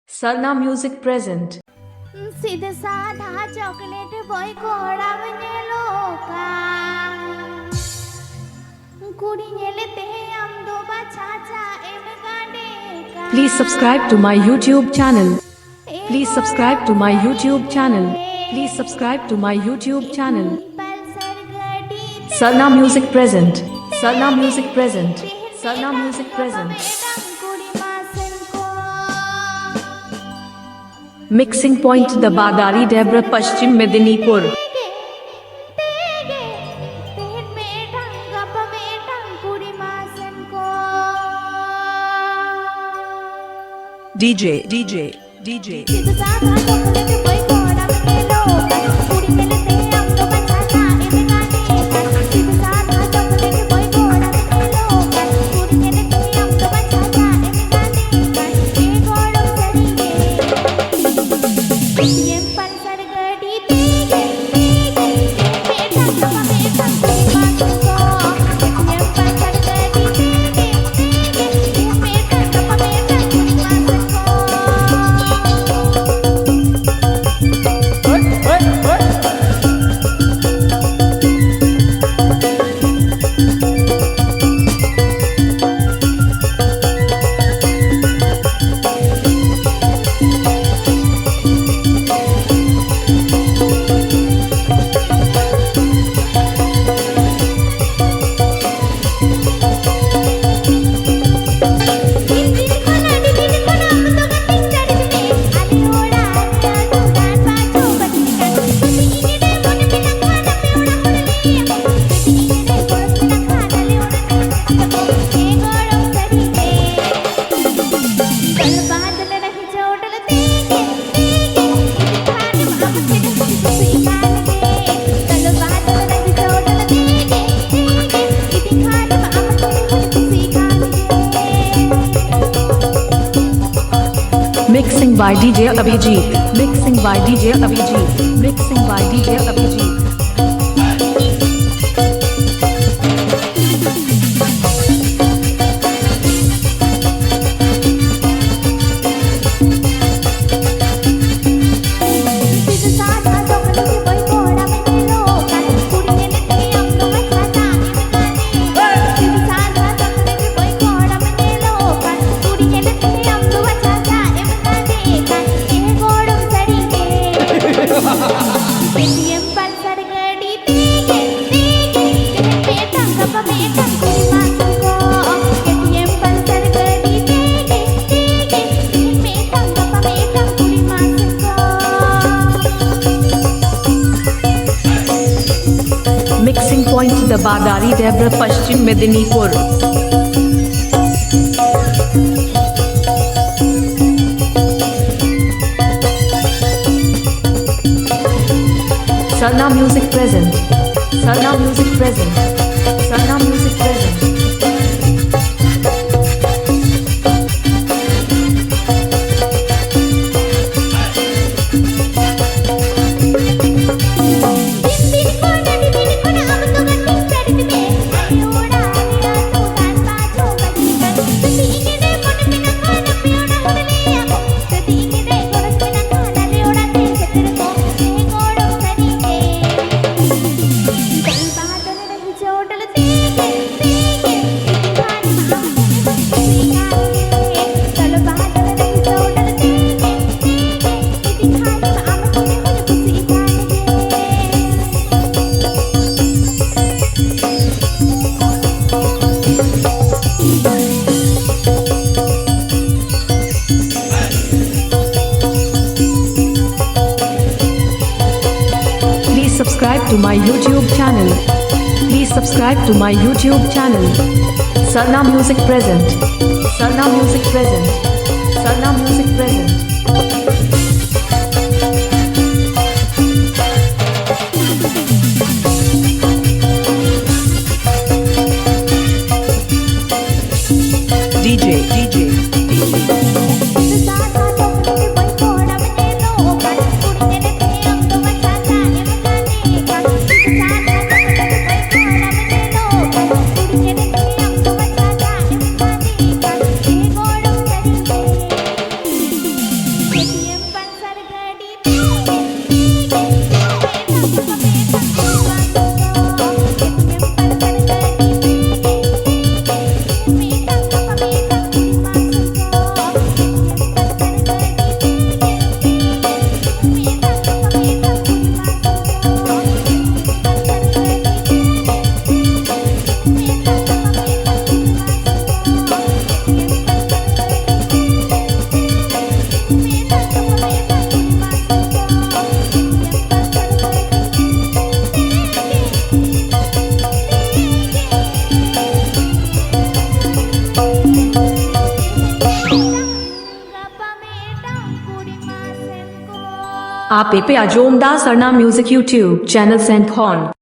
Sarna Music present. सीधे साधा chocolate boy कोड़ा बने लोका कुड़ी लेते हम दो बचाचा इन गाने का Please subscribe to my YouTube channel. Please subscribe to my YouTube channel. Please subscribe to my YouTube channel. Sarna Music present. Sarna Music present. Sarna Music present. Mixing point Dabadari Debra Paschim Medinipur. DJ. Mixing by DJ Abhijit. Mixing by DJ Abhijit. Mixing by DJ Abhijit. Mixing point Dabadari Debra Paschim Medinipur. Sarna Music present. Sarna Music present. Sarna Music present. Subscribe to my YouTube channel. Please subscribe to my YouTube channel. Sarna Music present. Sarna Music present. Sarna Music present. DJ. Aapeya Jomda Sarna Music YouTube channel TAHNK.